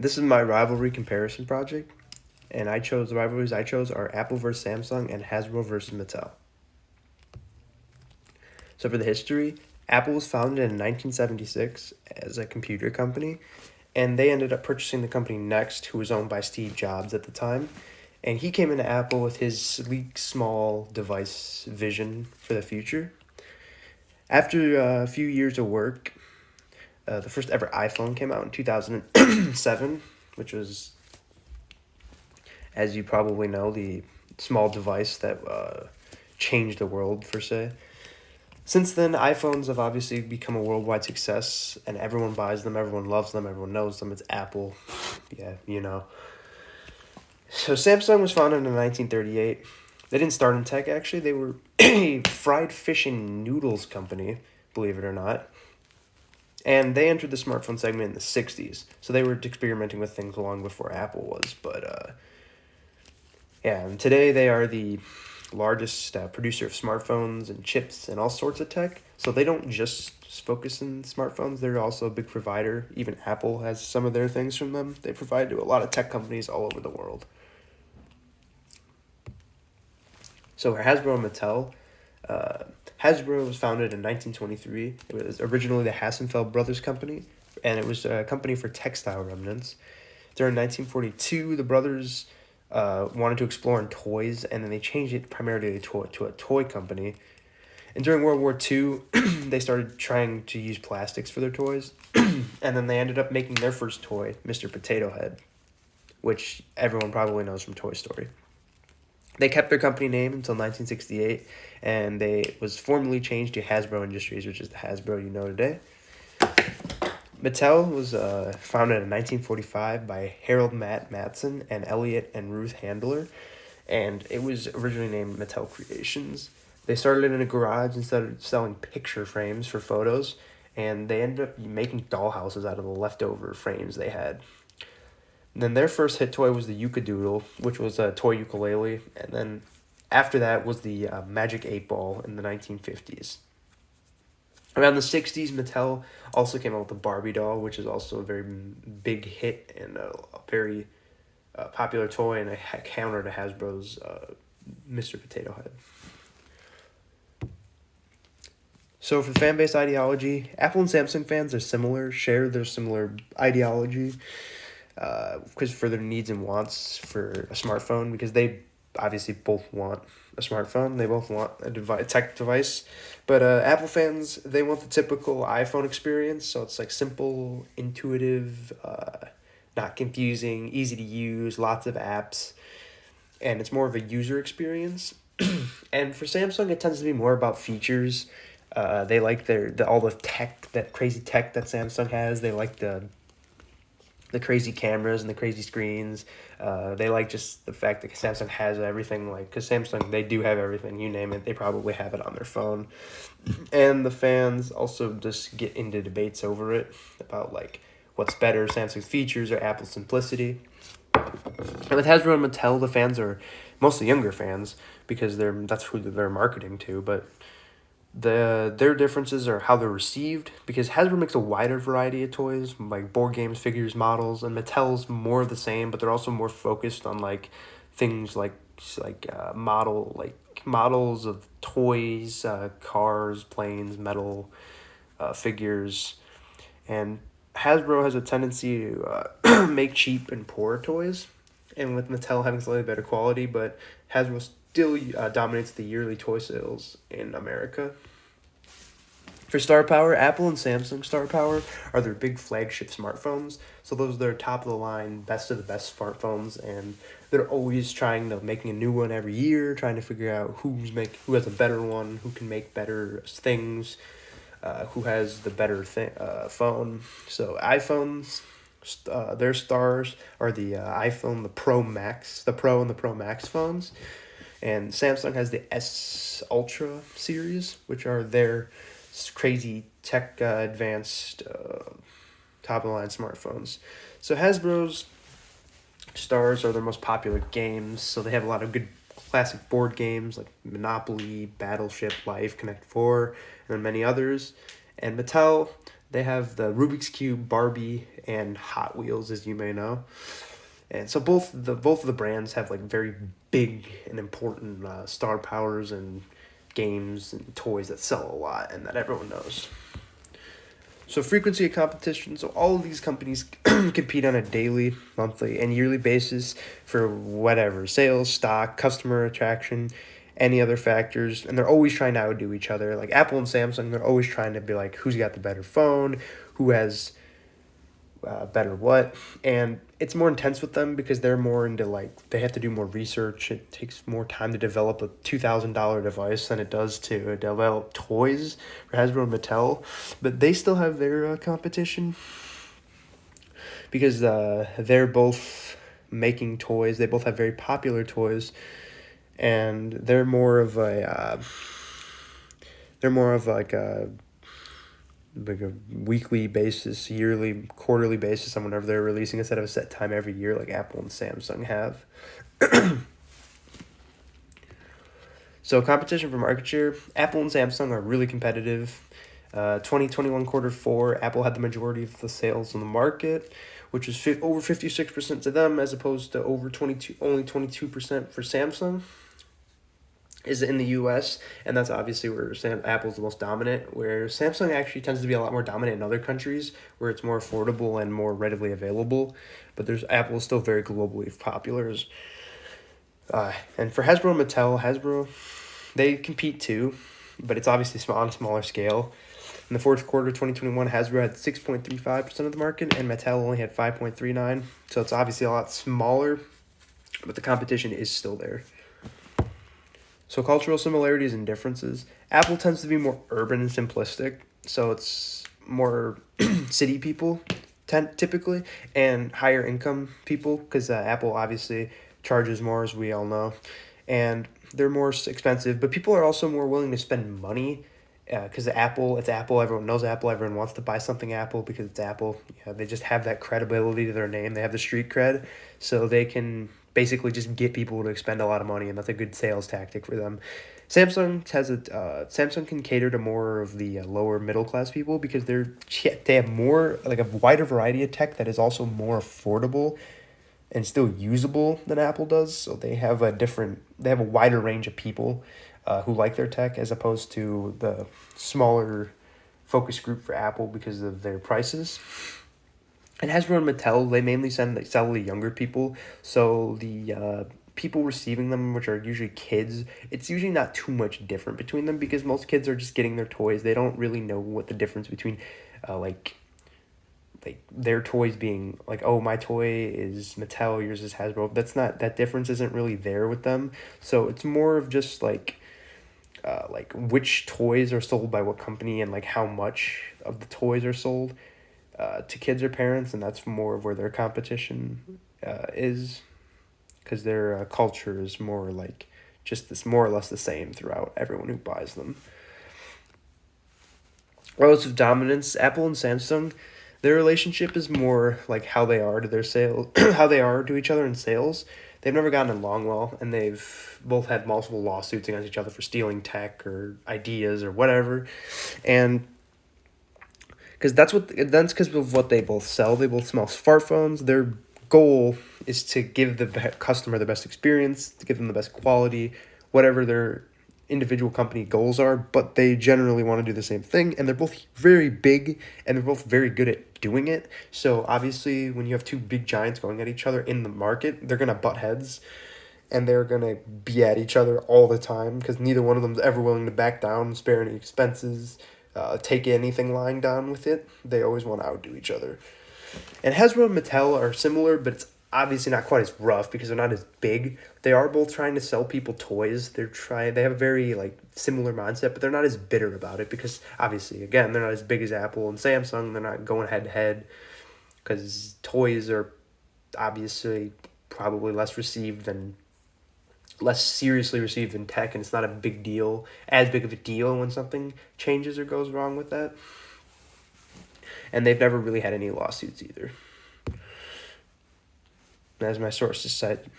This is my rivalry comparison project, and the rivalries I chose are Apple versus Samsung and Hasbro versus Mattel. So for the history, Apple was founded in 1976 as a computer company, and they ended up purchasing the company Next, who was owned by Steve Jobs at the time. And he came into Apple with his sleek, small device vision for the future. After a few years of work, the first ever iPhone came out in 2007, which was, as you probably know, the small device that changed the world, per se. Since then, iPhones have obviously become a worldwide success, and everyone buys them, everyone loves them, everyone knows them. It's Apple. Yeah, you know. So Samsung was founded in 1938. They didn't start in tech, actually. They were a fried fish and noodles company, believe it or not. And they entered the smartphone segment in the 60s. So they were experimenting with things long before Apple was. But yeah, and today they are the largest producer of smartphones and chips and all sorts of tech. So they don't just focus in smartphones, they're also a big provider. Even Apple has some of their things from them. They provide to a lot of tech companies all over the world. So Hasbro and Mattel. Uh, Hasbro was founded in 1923. It was originally the Hassenfeld Brothers Company, and it was a company for textile remnants. During 1942, the brothers wanted to explore in toys, and then they changed it primarily to a toy company. And during World War II, they started trying to use plastics for their toys, and then they ended up making their first toy, Mr. Potato Head, which everyone probably knows from Toy Story. They kept their company name until 1968, and they was formally changed to Hasbro Industries, which is the Hasbro you know today. Mattel was founded in 1945 by Harold Matson and Elliot and Ruth Handler, and it was originally named Mattel Creations. They started in a garage and started selling picture frames for photos, and they ended up making dollhouses out of the leftover frames they had. And then their first hit toy was the Yuka-Doodle, which was a toy ukulele, and then after that was the Magic 8 Ball in the 1950s. Around the 60s, Mattel also came out with the Barbie doll, which is also a very big hit and a very popular toy and a counter to Hasbro's Mr. Potato Head. So for fan base ideology, Apple and Samsung fans are similar, share their similar ideology because for their needs and wants for a smartphone, because they obviously both want a smartphone. They both want a tech device. But Apple fans, they want the typical iPhone experience. So it's like simple, intuitive, not confusing, easy to use, lots of apps. And it's more of a user experience. And for Samsung, it tends to be more about features. They like all the tech, that crazy tech that Samsung has. They like the crazy cameras and the crazy screens. They like just the fact that Samsung has everything, like, because Samsung, they do have everything, you name it, they probably have it on their phone. And the fans also just get into debates over it, about, like, what's better, Samsung's features or Apple's simplicity. And with Hasbro and Mattel, the fans are mostly younger fans, because that's who they're marketing to, but their differences are how they're received, because Hasbro makes a wider variety of toys, like board games, figures, models, and Mattel's more of the same, but they're also more focused on like things like models of toys, cars, planes, metal, figures, and Hasbro has a tendency to make cheap and poor toys, and with Mattel having slightly better quality, but Hasbro still dominates the yearly toy sales in America. For Star Power, Apple and Samsung Star Power are their big flagship smartphones. So those are their top of the line, best of the best smartphones, and they're always trying to making a new one every year, trying to figure out who has a better one, who can make better things, who has the better phone. So iPhones, their stars are the iPhone, the Pro Max, the Pro and the Pro Max phones, and Samsung has the S Ultra series, which are their crazy tech advanced top of the line smartphones. So Hasbro's stars are their most popular games. So they have a lot of good classic board games like Monopoly, Battleship, Life, Connect 4, and many others. And Mattel, They have the Rubik's Cube, Barbie, and Hot Wheels, as you may know. And so both of the brands have like very big and important star powers and games and toys that sell a lot and that everyone knows. So frequency of competition. So all of these companies compete on a daily, monthly, and yearly basis for whatever sales, stock, customer attraction, any other factors, and they're always trying to outdo each other. Like Apple and Samsung, they're always trying to be like, who's got the better phone, who has better what, and it's more intense with them because they're more into like they have to do more research. It takes more time to develop a $2,000 device than it does to develop toys for Hasbro and Mattel, but they still have their competition because they're both making toys. They both have very popular toys, and they're more of like a weekly basis, yearly, quarterly basis on whenever they're releasing instead of a set time every year like Apple and Samsung have. So competition for market share, Apple and Samsung are really competitive. 2021 quarter four, Apple had the majority of the sales in the market, which was over 56% to them as opposed to only 22% for Samsung is in the US, and that's obviously where Apple's the most dominant, where Samsung actually tends to be a lot more dominant in other countries where it's more affordable and more readily available, but Apple is still very globally popular. And for Hasbro and Mattel, they compete too, but it's obviously small on a smaller scale. In the fourth quarter of 2021, Hasbro had 6.35% of the market, and Mattel only had 5.39%, so it's obviously a lot smaller, but the competition is still there. So cultural similarities and differences. Apple tends to be more urban and simplistic, so it's more city people typically and higher income people because Apple obviously charges more, as we all know, and they're more expensive. But people are also more willing to spend money because it's Apple. Everyone knows Apple. Everyone wants to buy something Apple because it's Apple. Yeah, they just have that credibility to their name. They have the street cred, so they can basically just get people to expend a lot of money, and that's a good sales tactic for them. Samsung can cater to more of the lower middle class people because they have more like a wider variety of tech that is also more affordable and still usable than Apple does. So they have a wider range of people who like their tech as opposed to the smaller focus group for Apple because of their prices. And Hasbro and Mattel, they mainly sell to younger people, so the people receiving them, which are usually kids, it's usually not too much different between them because most kids are just getting their toys. They don't really know what the difference between, like their toys being like, oh, my toy is Mattel, yours is Hasbro. That difference isn't really there with them. So it's more of just like which toys are sold by what company and like how much of the toys are sold to kids or parents, and that's more of where their competition is, because their culture is more like just this more or less the same throughout everyone who buys them. Relative dominance, Apple and Samsung, their relationship is more like how they are to their sales, how they are to each other in sales. They've never gotten along well, and they've both had multiple lawsuits against each other for stealing tech or ideas or whatever, and that's because of what they both sell. They both sell smartphones. Their goal is to give the customer the best experience, to give them the best quality, whatever their individual company goals are. But they generally want to do the same thing, and they're both very big, and they're both very good at doing it. So obviously, when you have two big giants going at each other in the market, they're gonna butt heads, and they're gonna be at each other all the time because neither one of them's ever willing to back down, spare any expenses, take anything lying down with it. They always want to outdo each other. And Hasbro and Mattel are similar, but it's obviously not quite as rough because they're not as big. They are both trying to sell people toys. They have a very like similar mindset, but they're not as bitter about it because obviously, again, they're not as big as Apple and Samsung. They're not going head to head because toys are obviously probably less seriously received in tech, and it's not as big of a deal when something changes or goes wrong with that. And they've never really had any lawsuits either, as my sources said.